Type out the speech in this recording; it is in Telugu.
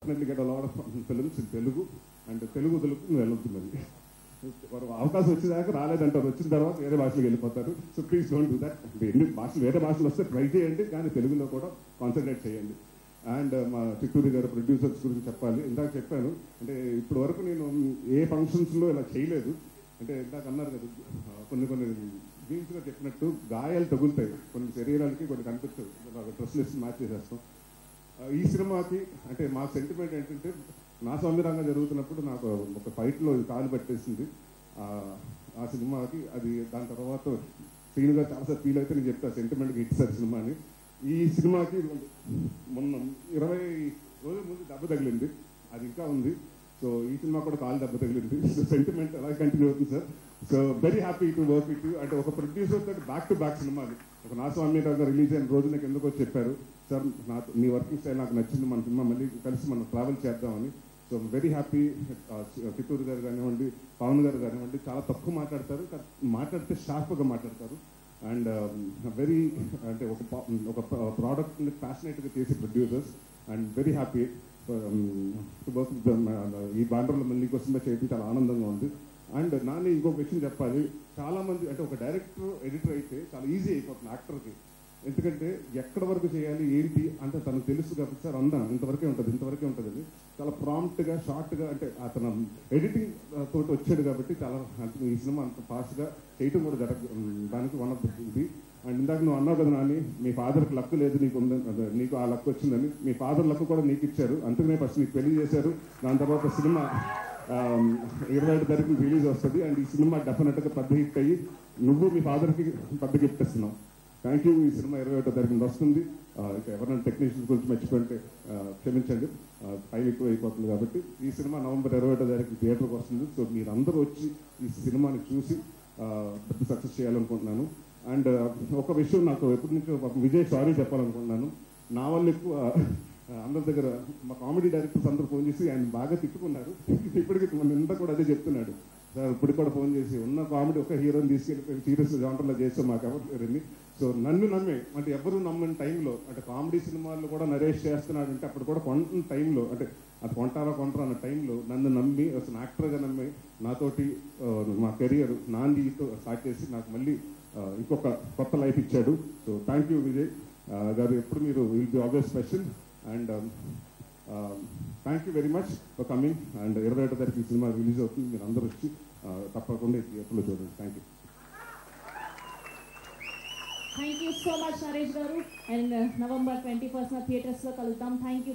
Definitely get a lot of films in Telugu and Telugu నువ్వు వెళ్తున్నది వారు అవకాశం వచ్చేదాకా రాలేదంటారు, వచ్చిన తర్వాత వేరే భాషలకు వెళ్ళిపోతారు. So please don't do that. ఎన్ని భాషలు వేరే భాషలు వస్తే ట్రై చేయండి, కానీ తెలుగులో కూడా కాన్సన్ట్రేట్ చేయండి. అండ్ మా చిత్తూరు గారు ప్రొడ్యూసర్స్ గురించి చెప్పాలి. ఇందాక చెప్పాను, అంటే ఇప్పటి వరకు నేను ఏ ఫంక్షన్స్లో ఇలా చేయలేదు. అంటే ఇందాక అన్నారు కదా, కొన్ని జీన్స్గా చెప్పినట్టు గాయాలు తగులుతాయి కొన్ని శరీరాలకి, కొన్ని కనిపించవు, డ్రెస్ లిస్ట్ మ్యాచ్ చేసేస్తాం. ఈ సినిమాకి అంటే మా సెంటిమెంట్ ఏంటంటే, నా సంవిధానంగా జరుగుతున్నప్పుడు నాకు ఒక ఫైట్లో కాలు పట్టేసింది. ఆ సినిమాకి అది దాని తర్వాత సీన్గా చాలాసార్లు ఫీల్ అయితే నేను చెప్తా సెంటిమెంట్కి ఇచ్చారు సినిమాని. ఈ సినిమాకి మొన్న 20 రోజుల ముందు దెబ్బ తగిలింది, అది ఇంకా ఉంది. సో ఈ సినిమా కూడా కాలు దెబ్బ తగిలింది. సో సెంటిమెంట్ అలా కంటిన్యూ అవుతుంది sir. So very happy to work with you. అంటే ఒక ప్రొడ్యూసర్ తోటి బ్యాక్ టు బ్యాక్ సినిమాలు, ఒక నా స్వామి రిలీజ్ అయిన రోజు నాకు ఎందుకో చెప్పారు, సార్ నాకు మీ వర్కింగ్ స్టైల్ నాకు నచ్చింది, మన సినిమా మళ్ళీ కలిసి మనం ట్రావెల్ చేద్దామని. So very happy. చిత్తూరు గారు కానివ్వండి, పవన్ గారు కానివ్వండి, చాలా తక్కువ మాట్లాడతారు, మాట్లాడితే షార్ప్గా మాట్లాడతారు. అండ్ వెరీ అంటే ఒక ప్రోడక్ట్ని ప్యాషనేట్గా చేసే producers. And very happy to work with ఈ బ్యానర్లో మళ్ళీ కోసం చేయడం చాలా ఆనందంగా ఉంది. అండ్ నాని ఇంకొక విషయం చెప్పాలి, చాలామంది అంటే ఒక డైరెక్టర్ ఎడిటర్ అయితే చాలా ఈజీ అయిపోతుంది యాక్టర్కి. ఎందుకంటే ఎక్కడ వరకు చేయాలి ఏంటి అంటే తనకు తెలుసు కాబట్టి, సార్ అందా ఇంతవరకే ఉంటుంది అని చాలా ప్రాంప్ట్గా షార్ట్గా, అంటే అతను ఎడిటింగ్ తోటి వచ్చాడు కాబట్టి చాలా ఈ సినిమా అంత ఫాస్ట్గా చేయటం కూడా దానికి వన్ ఆఫ్ ది ఇది. అండ్ ఇందాక నువ్వు అన్నావు కదా నాని, మీ ఫాదర్కి లక్ లేదు, నీకు ఆ లక్ వచ్చిందని. మీ ఫాదర్ లక్ కూడా నీకు ఇచ్చారు, అందుకనే ఫస్ట్ నీకు పెళ్లి చేశారు. దాని తర్వాత సినిమా 27 తారీఖున రిలీజ్ వస్తుంది. అండ్ ఈ సినిమా డెఫినెట్గా పెద్ద హిట్ అయ్యి నువ్వు మీ ఫాదర్కి పెద్ద గిఫ్ట్ ఇస్తున్నావు. Thank you. ఈ సినిమా 27వ తారీఖున వస్తుంది. ఇక ఎవరైనా టెక్నీషియన్స్ గురించి మర్చిపోయింటే క్షమించండి, టైం ఎక్కువ అయిపోతుంది కాబట్టి. ఈ సినిమా నవంబర్ 27వ తారీఖున థియేటర్కి వస్తుంది. సో మీరందరూ వచ్చి ఈ సినిమాని చూసి పెద్ద సక్సెస్ చేయాలనుకుంటున్నాను. అండ్ ఒక విషయం నాకు ఎప్పటి నుంచో విజయ్ సారీ చెప్పాలనుకుంటున్నాను. నా వల్ల ఎక్కువ అందరి దగ్గర మా కామెడీ డైరెక్టర్స్ అందరూ ఫోన్ చేసి ఆయన బాగా తిట్టుకున్నారు. ఇప్పటికీ నిన్న కూడా అదే చెప్తున్నాడు, సార్ ఇప్పుడు కూడా ఫోన్ చేసి ఉన్న కామెడీ ఒక హీరోని తీసుకెళ్ళిపోయి సీరియస్ జాంటర్లో చేస్తాం మాకు ఎవరు లేరని. సో నన్ను నమ్మే, అంటే ఎవరు నమ్మని టైంలో, అంటే కామెడీ సినిమాల్లో కూడా నరేష్ చేస్తున్నాడు అంటే అప్పుడు కూడా కొంటున్న టైంలో, అంటే అది కొంటారా అన్న టైంలో నన్ను నమ్మి అసలు యాక్టర్గా నమ్మి నాతోటి మా కెరియర్ నాందితో స్టార్ట్ చేసి నాకు మళ్ళీ ఇంకొక కొత్త లైఫ్ ఇచ్చాడు. సో థ్యాంక్ యూ విజయ్ గారు, ఎప్పుడు మీరు will be always special. And thank you very much for coming. And 27వ తారీఖు ఈ సినిమా రిలీజ్ అవుతుంది, మీరు అందరూ వచ్చి తప్పకుండా థియేటర్లో చూడండి. Thank you. Thank you so much, Naresh Garu. And November 21st theatres లో కలుద్దాం. Thank you.